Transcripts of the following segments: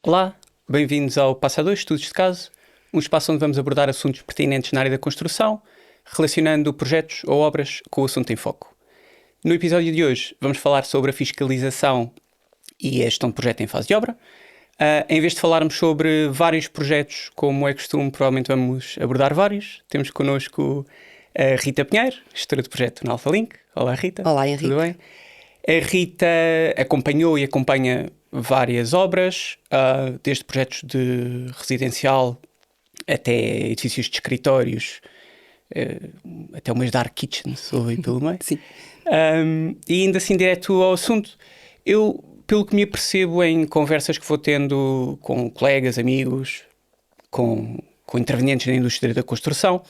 Olá, bem-vindos ao Passo a 2 Estudos de Caso, um espaço onde vamos abordar assuntos pertinentes na área da construção, relacionando projetos ou obras com o assunto em foco. No episódio de hoje vamos falar sobre a fiscalização e a gestão de projeto em fase de obra. Em vez de falarmos sobre vários projetos, como é costume, provavelmente vamos abordar vários. Temos connosco a Rita Pinheiro, gestora de projeto na Alphalink. Olá, Rita. Olá, Henrique. Tudo bem? A Rita acompanhou e acompanha várias obras, desde projetos de residencial até edifícios de escritórios, até umas dark kitchens, ouvi pelo meio. Sim. E ainda assim direto ao assunto, eu, pelo que me apercebo em conversas que vou tendo com colegas, amigos, com intervenientes na indústria da construção,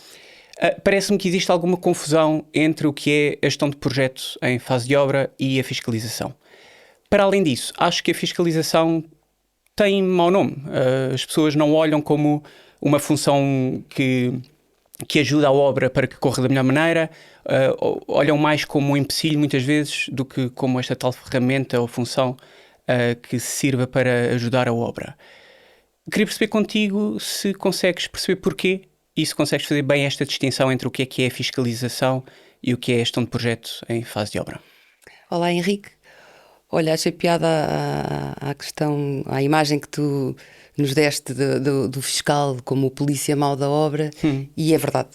parece-me que existe alguma confusão entre o que é a gestão de projeto em fase de obra e a fiscalização. Para além disso, acho que a fiscalização tem mau nome. As pessoas não olham como uma função que ajuda a obra para que corra da melhor maneira, olham mais como um empecilho muitas vezes do que como esta tal ferramenta ou função que sirva para ajudar a obra. Queria perceber contigo se consegues perceber porquê e se consegues fazer bem esta distinção entre o que é a fiscalização e o que é a gestão de projeto em fase de obra. Olá, Henrique. Olha, achei piada à questão, à imagem que tu nos deste do fiscal como o polícia mau da obra, e é verdade.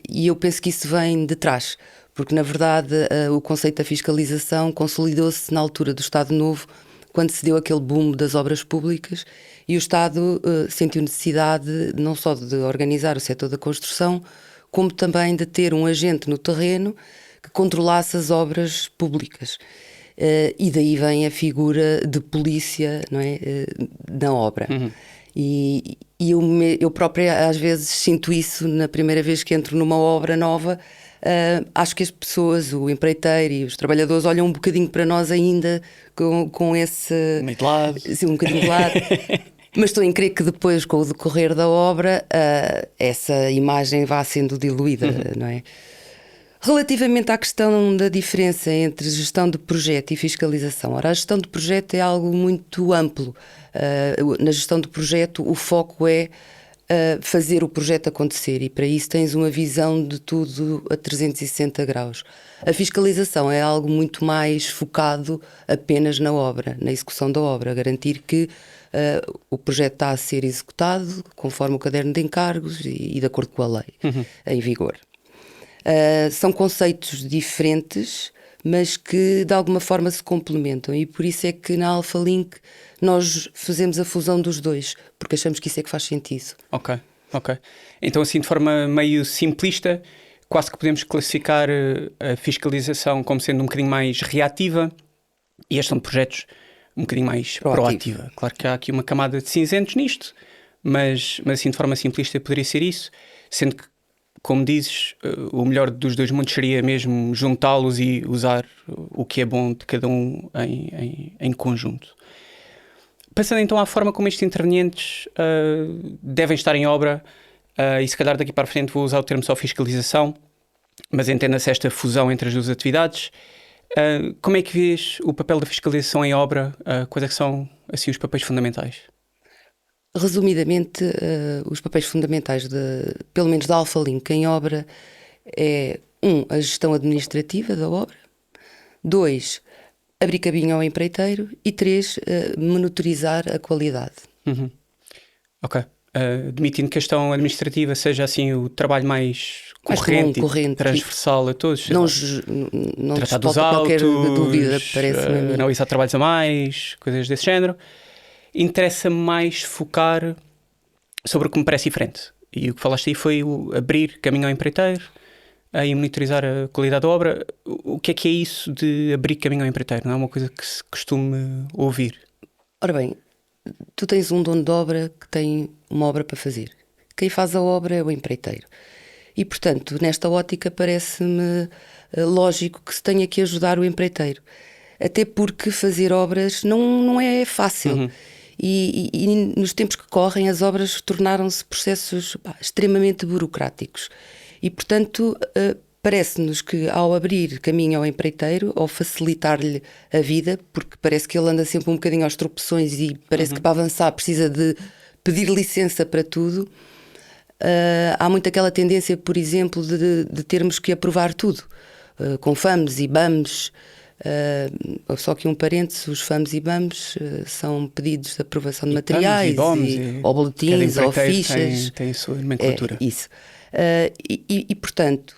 E eu penso que isso vem de trás, porque na verdade o conceito da fiscalização consolidou-se na altura do Estado Novo, quando se deu aquele boom das obras públicas e o Estado sentiu necessidade não só de organizar o setor da construção, como também de ter um agente no terreno que controlasse as obras públicas. E daí vem a figura de polícia, não é? Na obra. E eu própria às vezes sinto isso na primeira vez que entro numa obra nova. Acho que as pessoas, o empreiteiro e os trabalhadores olham um bocadinho para nós ainda com esse... Meio de lado. Sim, um bocadinho de lado. Mas estou em crer que depois, com o decorrer da obra, essa imagem vá sendo diluída, não é? Relativamente à questão da diferença entre gestão de projeto e fiscalização, ora, a gestão de projeto é algo muito amplo. Na gestão de projeto o foco é fazer o projeto acontecer e para isso tens uma visão de tudo a 360 graus. A fiscalização é algo muito mais focado apenas na obra, na execução da obra, garantir que o projeto está a ser executado conforme o caderno de encargos e de acordo com a lei em vigor. São conceitos diferentes, mas que de alguma forma se complementam e por isso é que na Alphalink nós fazemos a fusão dos dois, porque achamos que isso é que faz sentido. Ok. Então assim de forma meio simplista, quase que podemos classificar a fiscalização como sendo um bocadinho mais reativa e a gestão de projetos um bocadinho mais proativa. Claro que há aqui uma camada de cinzentos nisto, mas assim de forma simplista poderia ser isso, sendo que, como dizes, o melhor dos dois mundos seria mesmo juntá-los e usar o que é bom de cada um em conjunto. Passando então à forma como estes intervenientes devem estar em obra, e se calhar daqui para a frente vou usar o termo só fiscalização, mas entenda-se esta fusão entre as duas atividades. Como é que vês o papel da fiscalização em obra? Quais é que são assim, os papéis fundamentais? Resumidamente, os papéis fundamentais, pelo menos da Alphalink em obra, é 1. A gestão administrativa da obra, 2. Abrir caminho ao empreiteiro e 3. Monitorizar a qualidade. Ok. Admitindo que a gestão administrativa seja assim o trabalho mais corrente, transversal a todos. Não tratar dos qualquer autos, dúvida, parece-me a mim. Analisar trabalhos a mais, coisas desse género. Interessa mais focar sobre o que me parece diferente. E o que falaste aí foi o abrir caminho ao empreiteiro e monitorizar a qualidade da obra. O que é isso de abrir caminho ao empreiteiro? Não é uma coisa que se costume ouvir? Ora bem, tu tens um dono de obra que tem uma obra para fazer. Quem faz a obra é o empreiteiro. E, portanto, nesta ótica parece-me lógico que se tenha que ajudar o empreiteiro. Até porque fazer obras não é fácil. E nos tempos que correm as obras tornaram-se processos extremamente burocráticos. E, portanto, parece-nos que ao abrir caminho ao empreiteiro, ao facilitar-lhe a vida, porque parece que ele anda sempre um bocadinho aos tropeções e parece que para avançar precisa de pedir licença para tudo. Há muito aquela tendência, por exemplo, de termos que aprovar tudo, com FAMs e BAMs. Só que um parênteses, os FAMs e BAMs são pedidos de aprovação de materiais, ou boletins, ou fichas. Tem a sua nomenclatura. Isso. Portanto,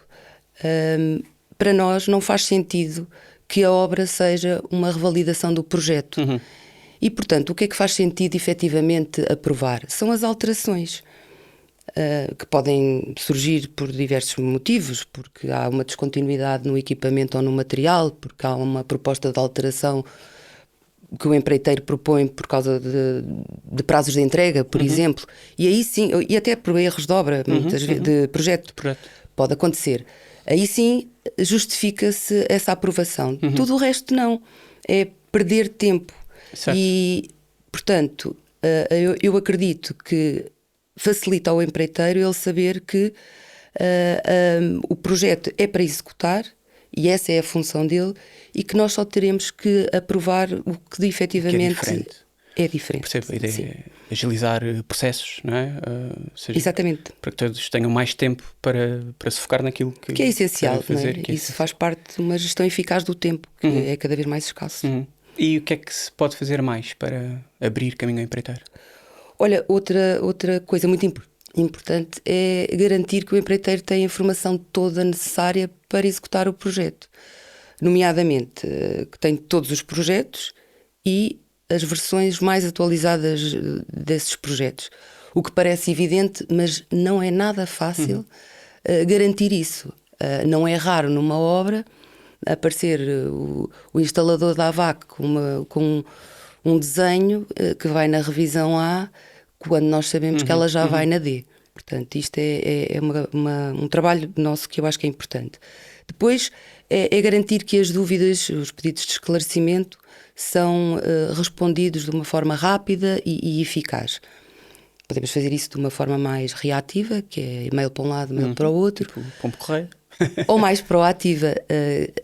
para nós não faz sentido que a obra seja uma revalidação do projeto. E, portanto, o que é que faz sentido efetivamente aprovar? São as alterações. Que podem surgir por diversos motivos, porque há uma descontinuidade no equipamento ou no material, porque há uma proposta de alteração que o empreiteiro propõe por causa de prazos de entrega, por exemplo, e aí sim, e até por erros de obra, muitas vezes, de projeto, pode acontecer. Aí sim justifica-se essa aprovação. Tudo o resto não. É perder tempo. Certo. E, portanto, eu acredito que facilita ao empreiteiro ele saber que o projeto é para executar e essa é a função dele e que nós só teremos que aprovar o que efetivamente é diferente. Percebo, a ideia é agilizar processos, não é? Seja, exatamente. Para que todos tenham mais tempo para se focar naquilo que é essencial, fazer. Não é? Isso faz parte de uma gestão eficaz do tempo, que é cada vez mais escasso. E o que é que se pode fazer mais para abrir caminho ao empreiteiro? Olha, outra coisa muito importante é garantir que o empreiteiro tem a informação toda necessária para executar o projeto. Nomeadamente, que tem todos os projetos e as versões mais atualizadas desses projetos. O que parece evidente, mas não é nada fácil garantir isso. Não é raro numa obra aparecer o instalador da AVAC com um desenho que vai na revisão A, quando nós sabemos que ela já vai na D. Portanto, isto é um trabalho nosso que eu acho que é importante. Depois, é garantir que as dúvidas, os pedidos de esclarecimento, são respondidos de uma forma rápida e eficaz. Podemos fazer isso de uma forma mais reativa, que é e-mail para um lado, e-mail para o outro. Tipo, pombo correio. Ou mais proativa,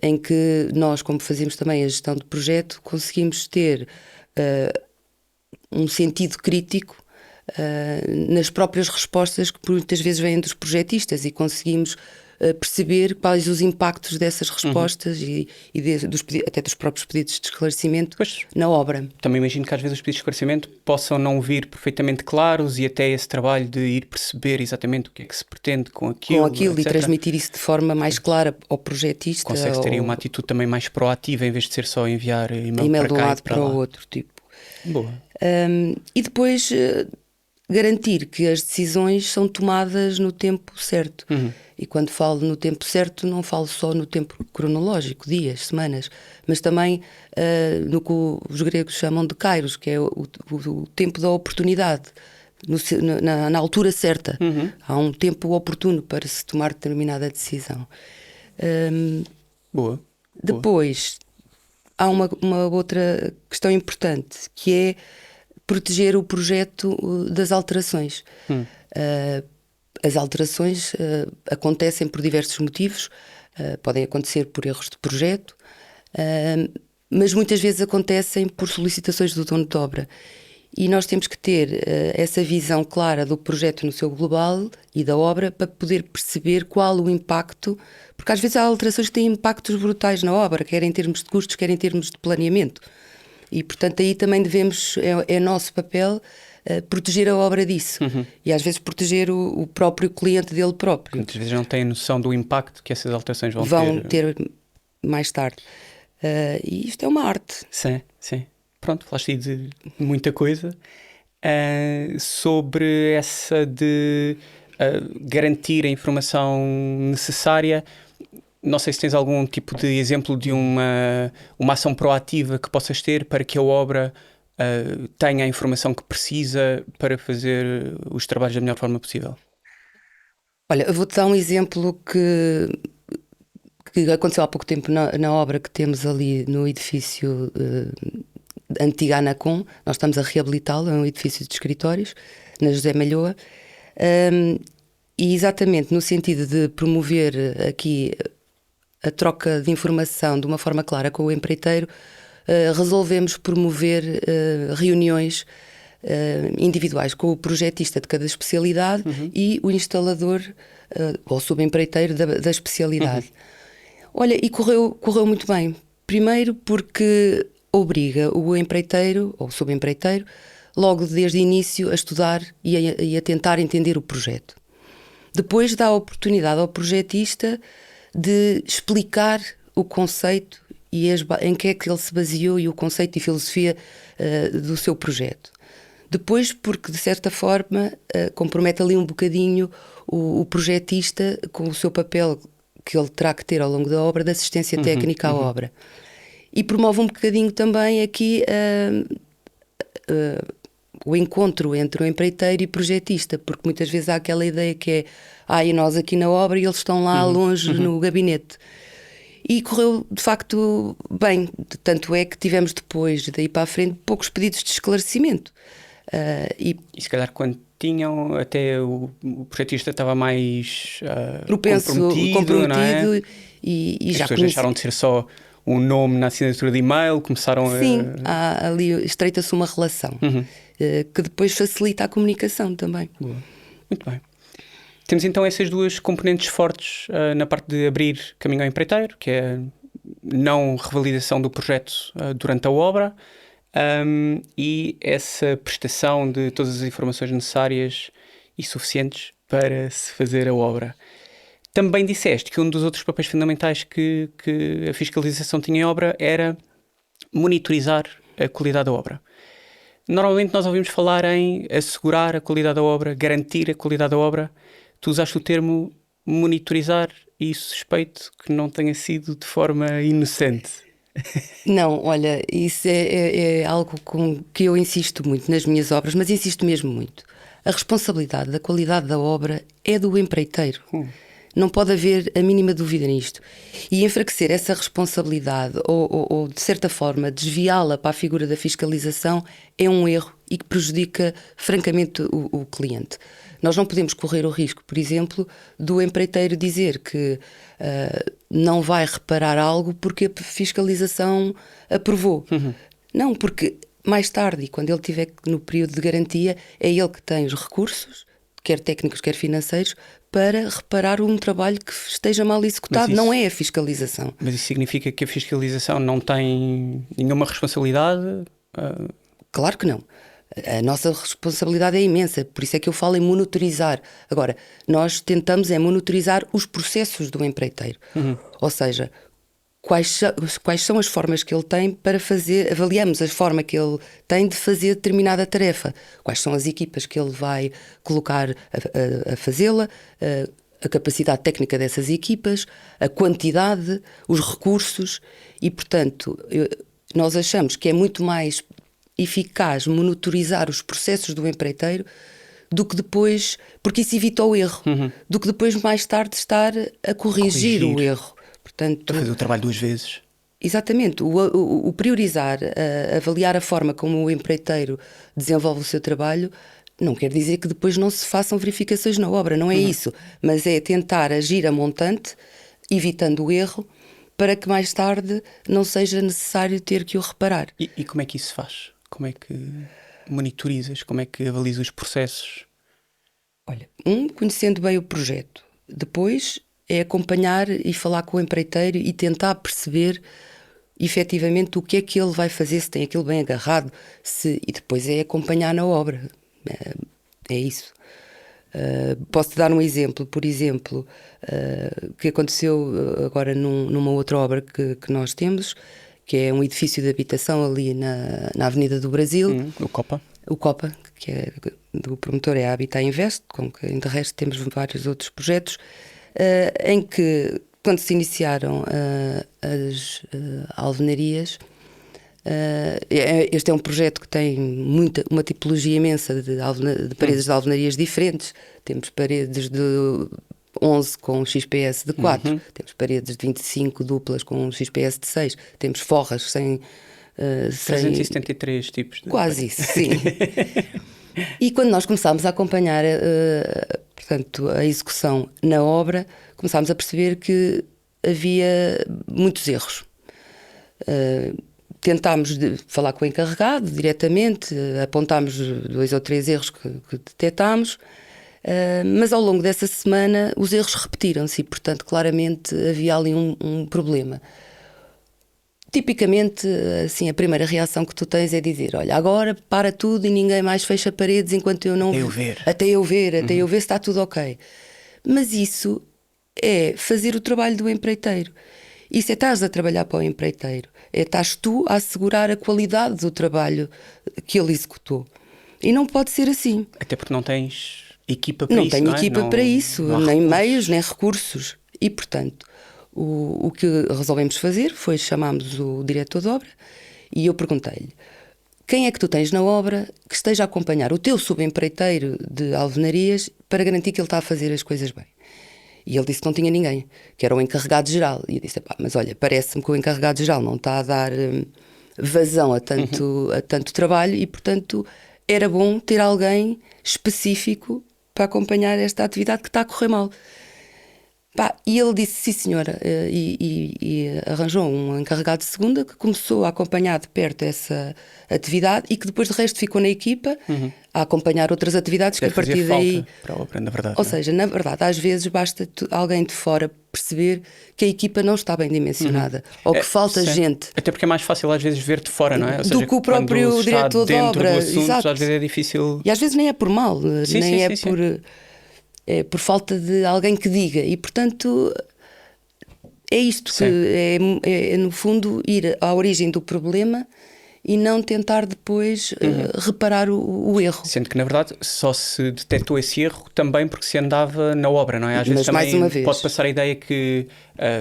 em que nós, como fazemos também a gestão de projeto, conseguimos ter um sentido crítico nas próprias respostas que muitas vezes vêm dos projetistas e conseguimos perceber quais os impactos dessas respostas até dos próprios pedidos de esclarecimento na obra. Também imagino que às vezes os pedidos de esclarecimento possam não vir perfeitamente claros e até esse trabalho de ir perceber exatamente o que é que se pretende com aquilo, e transmitir isso de forma mais clara ao projetista. Consegue ter uma atitude também mais proativa em vez de ser só enviar e-mail para de um cá lado e para o lá. outro. Tipo. Boa. E depois garantir que as decisões são tomadas no tempo certo. E quando falo no tempo certo, não falo só no tempo cronológico, dias, semanas, mas também no que os gregos chamam de kairos, que é o tempo da oportunidade, na altura certa. Há um tempo oportuno para se tomar determinada decisão. Boa. Depois, há uma outra questão importante, que é proteger o projeto das alterações. As alterações acontecem por diversos motivos, podem acontecer por erros de projeto, mas muitas vezes acontecem por solicitações do dono de obra. E nós temos que ter essa visão clara do projeto no seu global e da obra para poder perceber qual o impacto, porque às vezes há alterações que têm impactos brutais na obra, quer em termos de custos, quer em termos de planeamento. E, portanto, aí também devemos, é nosso papel, proteger a obra disso. E às vezes proteger o próprio cliente dele próprio. Muitas vezes não têm noção do impacto que essas alterações vão ter mais tarde. E isto é uma arte. Sim. Pronto, falaste de muita coisa. Sobre essa de garantir a informação necessária. Não sei se tens algum tipo de exemplo de uma ação proativa que possas ter para que a obra tenha a informação que precisa para fazer os trabalhos da melhor forma possível. Olha, eu vou-te dar um exemplo que aconteceu há pouco tempo na obra que temos ali no edifício antiga Anacom. Nós estamos a reabilitá-lo, é um edifício de escritórios, na José Malhoa. E exatamente no sentido de promover aqui a troca de informação de uma forma clara com o empreiteiro, resolvemos promover reuniões individuais com o projetista de cada especialidade e o instalador ou subempreiteiro da especialidade. Olha, e correu muito bem. Primeiro porque obriga o empreiteiro ou o subempreiteiro logo desde o início a estudar e a tentar entender o projeto. Depois dá a oportunidade ao projetista de explicar o conceito e em que é que ele se baseou e o conceito e filosofia do seu projeto. Depois, porque de certa forma compromete ali um bocadinho o projetista com o seu papel que ele terá que ter ao longo da obra de assistência técnica à obra. E promove um bocadinho também aqui o encontro entre o empreiteiro e projetista, porque muitas vezes há aquela ideia que é e nós aqui na obra e eles estão lá longe no gabinete. E correu de facto bem, tanto é que tivemos depois, daí para a frente, poucos pedidos de esclarecimento. E se calhar quando tinham, até o projetista estava mais comprometido, não é? e as já pessoas deixaram de ser só um nome na assinatura de e-mail, começaram Sim, ali estreita-se uma relação que depois facilita a comunicação também. Boa. Muito bem. Temos então essas duas componentes fortes na parte de abrir caminho ao empreiteiro, que é a não revalidação do projeto durante a obra, e essa prestação de todas as informações necessárias e suficientes para se fazer a obra. Também disseste que um dos outros papéis fundamentais que a fiscalização tinha em obra era monitorizar a qualidade da obra. Normalmente nós ouvimos falar em assegurar a qualidade da obra, garantir a qualidade da obra. Tu usaste o termo monitorizar e suspeito que não tenha sido de forma inocente. Não, olha, isso é algo com que eu insisto muito nas minhas obras, mas insisto mesmo muito. A responsabilidade da qualidade da obra é do empreiteiro. Não pode haver a mínima dúvida nisto. E enfraquecer essa responsabilidade ou de certa forma, desviá-la para a figura da fiscalização é um erro e que prejudica francamente o cliente. Nós não podemos correr o risco, por exemplo, do empreiteiro dizer que não vai reparar algo porque a fiscalização aprovou. Não, porque mais tarde, e quando ele estiver no período de garantia, é ele que tem os recursos, quer técnicos, quer financeiros, para reparar um trabalho que esteja mal executado. Não é a fiscalização. Mas isso significa que a fiscalização não tem nenhuma responsabilidade? Claro que não. A nossa responsabilidade é imensa, por isso é que eu falo em monitorizar. Agora, nós tentamos monitorizar os processos do empreiteiro. Ou seja, quais são as formas que ele tem para fazer, avaliamos a forma que ele tem de fazer determinada tarefa, quais são as equipas que ele vai colocar a fazê-la, a capacidade técnica dessas equipas, a quantidade, os recursos e, portanto, nós achamos que é muito mais eficaz monitorizar os processos do empreiteiro do que depois, porque isso evita o erro, do que depois mais tarde estar a corrigir o erro. Portanto, para fazer o trabalho duas vezes. Exatamente. O priorizar, avaliar a forma como o empreiteiro desenvolve o seu trabalho, não quer dizer que depois não se façam verificações na obra, não é isso. Mas é tentar agir a montante, evitando o erro, para que mais tarde não seja necessário ter que o reparar. E como é que isso se faz? Como é que monitorizas? Como é que avalizas os processos? Olha, conhecendo bem o projeto. Depois é acompanhar e falar com o empreiteiro e tentar perceber efetivamente o que é que ele vai fazer, se tem aquilo bem agarrado, e depois é acompanhar na obra. É isso. Posso-te dar um exemplo, por exemplo, que aconteceu agora numa outra obra que nós temos, que é um edifício de habitação ali na Avenida do Brasil. O Copa. O Copa, que é do promotor é a Habitat Invest, com que de resto temos vários outros projetos, em que, quando se iniciaram as alvenarias, este é um projeto que tem uma tipologia imensa de paredes de alvenarias diferentes. Temos paredes de 11 com XPS de 4, temos paredes de 25 duplas com XPS de 6, temos forras sem 373 tipos de... Quase isso, sim. E quando nós começámos a acompanhar portanto, a execução na obra, começámos a perceber que havia muitos erros. Tentámos falar com o encarregado diretamente, apontámos 2 ou 3 erros que detectámos, mas ao longo dessa semana os erros repetiram-se e, portanto, claramente havia ali um problema. Tipicamente, assim, a primeira reação que tu tens é dizer: olha, agora para tudo e ninguém mais fecha paredes enquanto eu não... Até eu ver se está tudo ok. Mas isso é fazer o trabalho do empreiteiro. Isso é estás a trabalhar para o empreiteiro. Estás tu a assegurar a qualidade do trabalho que ele executou. E não pode ser assim. Até porque não tens equipa para isso, não tenho equipa para isso, nem meios, nem recursos. E, portanto, o que resolvemos fazer foi chamarmos o diretor de obra e eu perguntei-lhe: quem é que tu tens na obra que esteja a acompanhar o teu subempreiteiro de alvenarias para garantir que ele está a fazer as coisas bem? E ele disse que não tinha ninguém, que era o encarregado-geral. E eu disse: mas olha, parece-me que o encarregado-geral não está a dar vazão a tanto trabalho e, portanto, era bom ter alguém específico para acompanhar esta atividade que está a correr mal. E ele disse sim, senhora, e arranjou um encarregado de segunda que começou a acompanhar de perto essa atividade e que depois de resto ficou na equipa a acompanhar outras atividades que a partir daí... para a obra, na verdade. Ou seja, na verdade, às vezes basta alguém de fora perceber que a equipa não está bem dimensionada ou que falta gente. Até porque é mais fácil às vezes ver de fora, não é? Ou seja, do que o próprio diretor de obra. Assunto, às vezes é difícil. E às vezes nem é por mal, é por falta de alguém que diga. E, portanto, é isto que é, no fundo, ir à origem do problema e não tentar depois reparar o erro. Sendo que, na verdade, só se detectou esse erro também porque se andava na obra, não é? Às vezes também pode passar a ideia que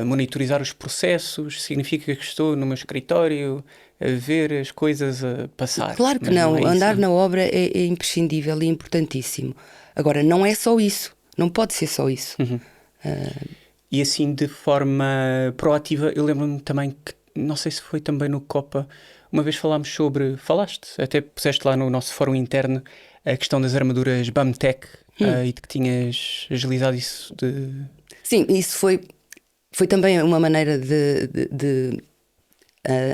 monitorizar os processos significa que estou no meu escritório a ver as coisas a passar. Claro que não. Andar na obra é imprescindível e importantíssimo. Agora, não é só isso. Não pode ser só isso. E assim, de forma proativa, eu lembro-me também que, não sei se foi também no Copa, uma vez até puseste lá no nosso fórum interno a questão das armaduras BAMTech e de que tinhas agilizado isso de... Sim, isso foi também uma maneira de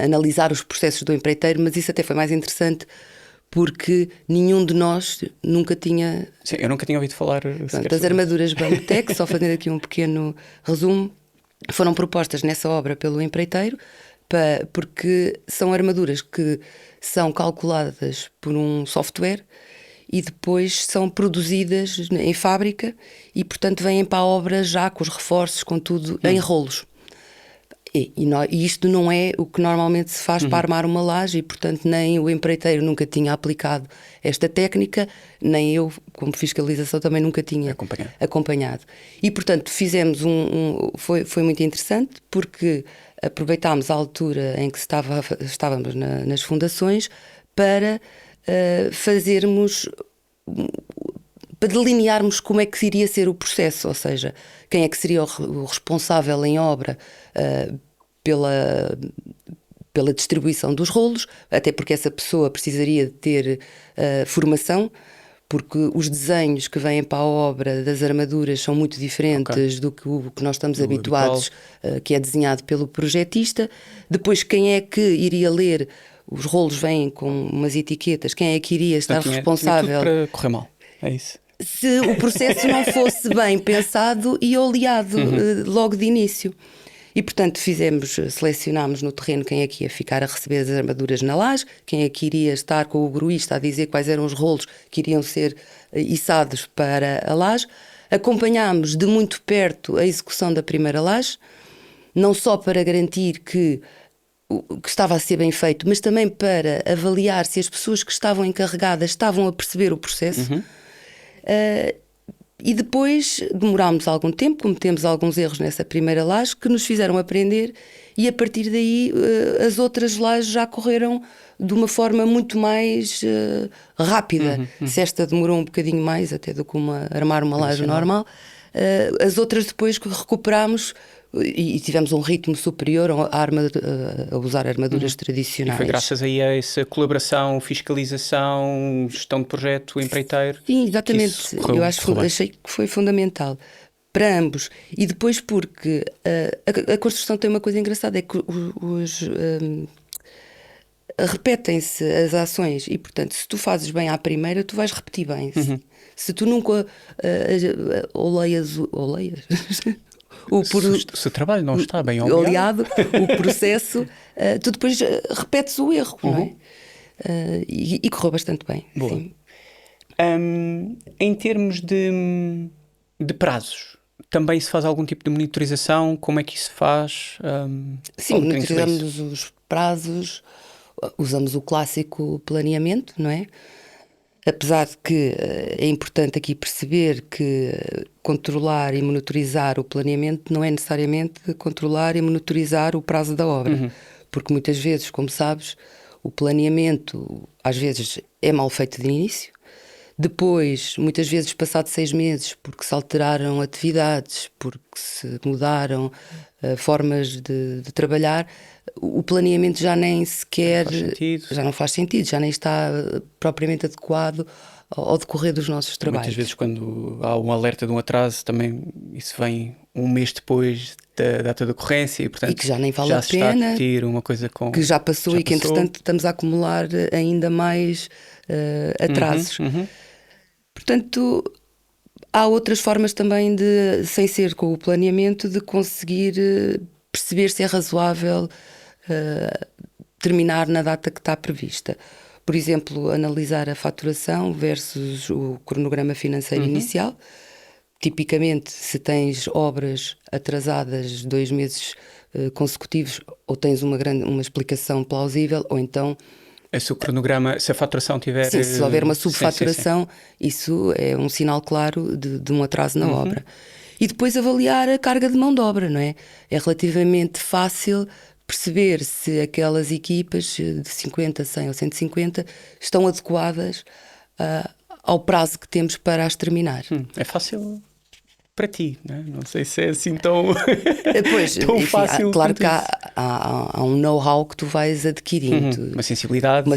analisar os processos do empreiteiro, mas isso até foi mais interessante porque nenhum de nós nunca tinha... Sim, eu nunca tinha ouvido falar... Das armaduras BAMTech, só fazendo aqui um pequeno resumo, foram propostas nessa obra pelo empreiteiro, porque são armaduras que são calculadas por um software e depois são produzidas em fábrica e, portanto, vêm para a obra já com os reforços, com tudo, em rolos. E isto não é o que normalmente se faz para armar uma laje e, portanto, nem o empreiteiro nunca tinha aplicado esta técnica, nem eu, como fiscalização, também nunca tinha acompanhado. E, portanto, fizemos foi muito interessante porque aproveitámos a altura em que estávamos nas fundações para para delinearmos como é que iria ser o processo, ou seja, quem é que seria o responsável em obra pela distribuição dos rolos, até porque essa pessoa precisaria de ter formação, porque os desenhos que vêm para a obra das armaduras são muito diferentes do que o que nós estamos habituados, que é desenhado pelo projetista. Depois, quem é que iria ler? Os rolos vêm com umas etiquetas, quem é que iria estar responsável? Tinha tudo para correr mal, é isso. Se o processo não fosse bem pensado e oleado logo de início. E, portanto, selecionámos no terreno quem é que ia ficar a receber as armaduras na laje, quem é que iria estar com o gruísta a dizer quais eram os rolos que iriam ser içados para a laje. Acompanhámos de muito perto a execução da primeira laje, não só para garantir que estava a ser bem feito, mas também para avaliar se as pessoas que estavam encarregadas estavam a perceber o processo. E depois demorámos algum tempo, cometemos alguns erros nessa primeira laje que nos fizeram aprender e a partir daí as outras lajes já correram de uma forma muito mais rápida. Se esta demorou um bocadinho mais até do que armar uma laje normal, as outras depois que recuperámos e tivemos um ritmo superior a usar armaduras tradicionais. E foi graças aí a essa colaboração, fiscalização, gestão de projeto, empreiteiro. Sim, exatamente. Eu achei que foi fundamental para ambos. E depois porque a construção tem uma coisa engraçada, é que repetem-se as ações e, portanto, se tu fazes bem à primeira, tu vais repetir bem. Se tu nunca oleias se o trabalho não está bem oleado, o processo, tu depois repetes o erro, não é? E correu bastante bem. Boa. Sim. Em termos de prazos, também se faz algum tipo de monitorização? Como é que isso se faz? Sim, monitorizamos os prazos, usamos o clássico planeamento, não é? Apesar de que é importante aqui perceber que controlar e monitorizar o planeamento não é necessariamente controlar e monitorizar o prazo da obra. Porque muitas vezes, como sabes, o planeamento às vezes é mal feito de início. Depois, muitas vezes, passado 6 meses, porque se alteraram atividades, porque se mudaram formas de trabalhar, o planeamento já nem sequer já não faz sentido, já nem está propriamente adequado ao decorrer dos nossos trabalhos. Muitas vezes, quando há um alerta de um atraso, também isso vem um mês depois da data de ocorrência e, portanto, que já nem vale a se pena, está a repetir uma coisa que já passou e que, entretanto, estamos a acumular ainda mais atrasos. Portanto, há outras formas também sem ser com o planeamento, de conseguir perceber se é razoável terminar na data que está prevista. Por exemplo, analisar a faturação versus o cronograma financeiro inicial. Tipicamente, se tens obras atrasadas 2 meses consecutivos, ou tens uma explicação plausível, ou então... Se o cronograma, se a faturação tiver... Sim, se houver uma subfaturação, isso é um sinal claro de um atraso na obra. E depois avaliar a carga de mão de obra, não é? É relativamente fácil perceber se aquelas equipas de 50, 100 ou 150 estão adequadas ao prazo que temos para as terminar. É fácil para ti, não é? Não sei se é assim tão, pois, tão enfim, fácil. Claro que há um know-how que tu vais adquirindo. Uma sensibilidade.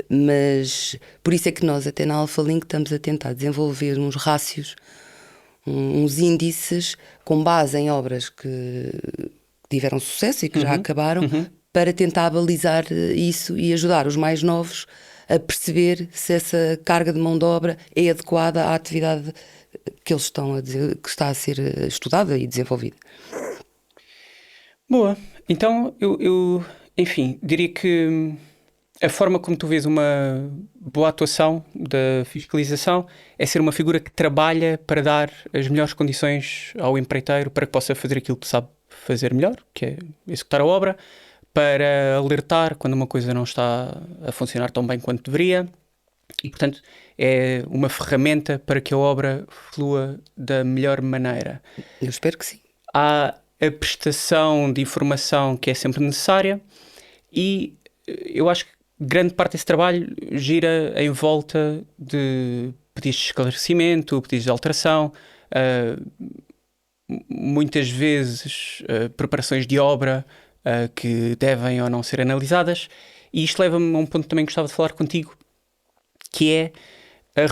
Mas por isso é que nós até na Alpha Link estamos a tentar desenvolver uns rácios, uns índices com base em obras que tiveram sucesso e que já acabaram, para tentar balizar isso e ajudar os mais novos a perceber se essa carga de mão de obra é adequada à atividade que eles estão a dizer, que está a ser estudada e desenvolvida. Boa. Então, eu enfim, diria que a forma como tu vês uma boa atuação da fiscalização é ser uma figura que trabalha para dar as melhores condições ao empreiteiro para que possa fazer aquilo que sabe fazer melhor, que é executar a obra, para alertar quando uma coisa não está a funcionar tão bem quanto deveria. E, portanto, é uma ferramenta para que a obra flua da melhor maneira. Eu espero que sim. Há a prestação de informação que é sempre necessária e eu acho que grande parte desse trabalho gira em volta de pedidos de esclarecimento, pedidos de alteração, muitas vezes preparações de obra que devem ou não ser analisadas. E isto leva-me a um ponto que também gostava de falar contigo, que é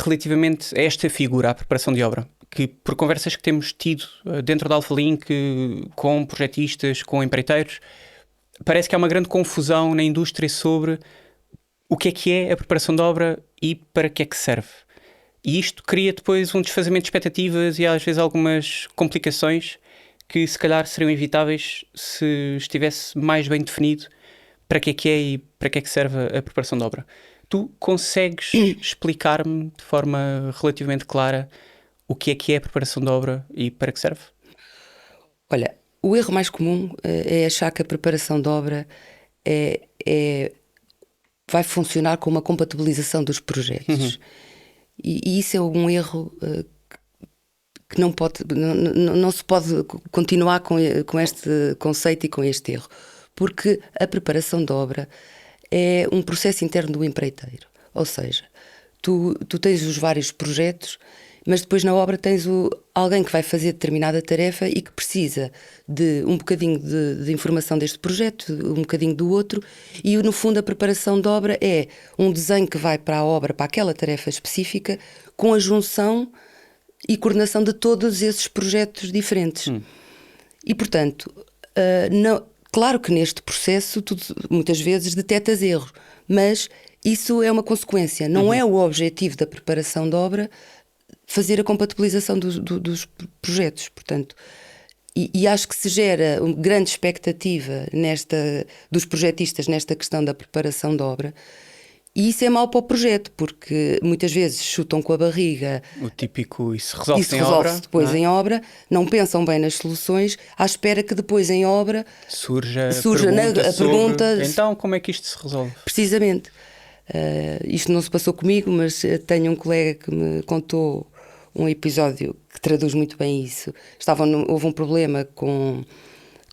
relativamente a esta figura, a preparação de obra, que por conversas que temos tido dentro da Alpha Link com projetistas, com empreiteiros, parece que há uma grande confusão na indústria sobre o que é a preparação de obra e para que é que serve. E isto cria depois um desfazamento de expectativas e às vezes algumas complicações que se calhar seriam evitáveis se estivesse mais bem definido para que é e para que serve a preparação de obra. Tu consegues explicar-me de forma relativamente clara o que é a preparação de obra e para que serve? Olha, o erro mais comum é achar que a preparação de obra vai funcionar com uma compatibilização dos projetos. E isso é um erro que não se pode continuar com este conceito e com este erro. Porque a preparação de obra é um processo interno do empreiteiro. Ou seja, tu tens os vários projetos, Mas depois na obra tens alguém que vai fazer determinada tarefa e que precisa de um bocadinho de informação deste projeto, um bocadinho do outro, e no fundo a preparação de obra é um desenho que vai para a obra, para aquela tarefa específica, com a junção e coordenação de todos esses projetos diferentes. E portanto, claro que neste processo tu muitas vezes detectas erros, mas isso é uma consequência, não é o objetivo da preparação de obra fazer a compatibilização dos projetos, portanto, e acho que se gera uma grande expectativa dos projetistas nesta questão da preparação de obra, e isso é mau para o projeto, porque muitas vezes chutam com a barriga. O típico, isso resolve-se depois em obra, não pensam bem nas soluções, à espera que depois em obra surja a pergunta. Então, como é que isto se resolve? Precisamente. Isto não se passou comigo, mas tenho um colega que me contou um episódio que traduz muito bem isso. Houve um problema com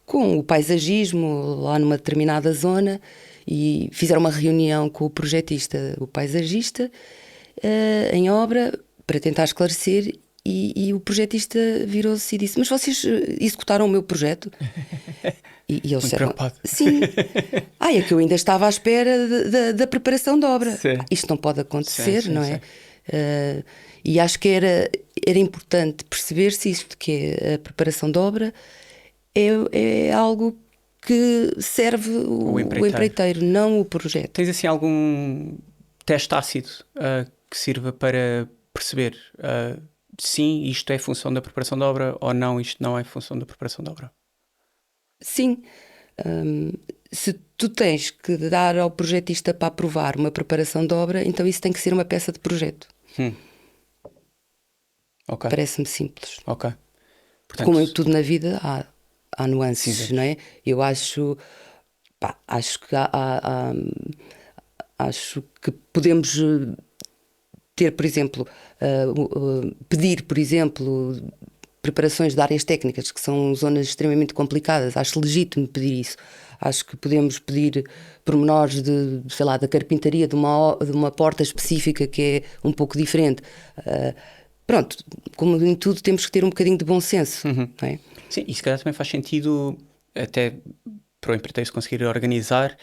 o paisagismo lá numa determinada zona e fizeram uma reunião com o projetista, o paisagista, em obra, para tentar esclarecer, e o projetista virou-se e disse: mas vocês executaram o meu projeto? E eles disseram: sim. É que eu ainda estava à espera da preparação da obra. Isto não pode acontecer, não é? E acho que era importante perceber-se isto, que a preparação da obra é algo que serve o empreiteiro, não o projeto. Tens assim algum teste ácido que sirva para perceber sim, isto é função da preparação da obra, ou não, isto não é função da preparação da obra? Sim. Se tu tens que dar ao projetista para aprovar uma preparação de obra, então isso tem que ser uma peça de projeto. Okay. Parece-me simples. Portanto, como em tudo na vida há nuances, sim, não é? Eu acho que acho que podemos ter, por exemplo, pedir, por exemplo, preparações de áreas técnicas, que são zonas extremamente complicadas. Acho legítimo pedir isso. Acho que podemos pedir pormenores da carpintaria de uma porta específica que é um pouco diferente. Pronto, como em tudo temos que ter um bocadinho de bom senso, não é? Sim, e se calhar também faz sentido, até para o empreiteiro se conseguir organizar,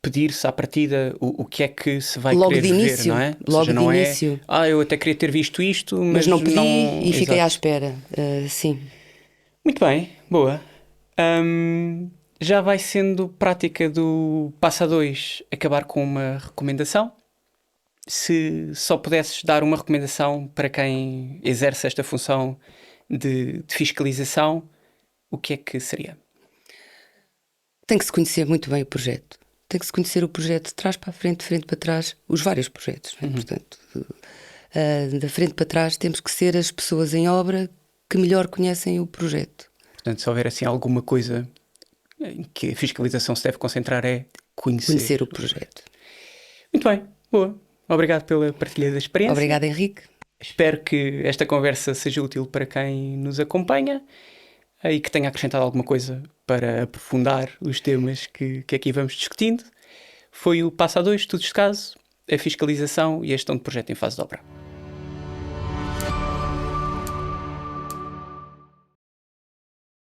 pedir-se à partida o que é que se vai logo querer de início, ver, não é? Logo de início. Eu até queria ter visto isto, mas não pedi e fiquei à espera, sim. Muito bem, boa. Já vai sendo prática do passo a 2 acabar com uma recomendação. Se só pudesses dar uma recomendação para quem exerce esta função de fiscalização, o que é que seria? Tem que se conhecer muito bem o projeto. Tem que se conhecer o projeto de trás para a frente, de frente para trás, os vários projetos. Portanto, da frente para trás temos que ser as pessoas em obra que melhor conhecem o projeto. Portanto, se houver assim alguma coisa em que a fiscalização se deve concentrar é conhecer o projeto. Muito bem, boa. Obrigado pela partilha da experiência. Obrigada, Henrique. Espero que esta conversa seja útil para quem nos acompanha e que tenha acrescentado alguma coisa para aprofundar os temas que aqui vamos discutindo. Foi o Passo a 2, estudos de caso, a fiscalização e a gestão de projeto em fase de obra.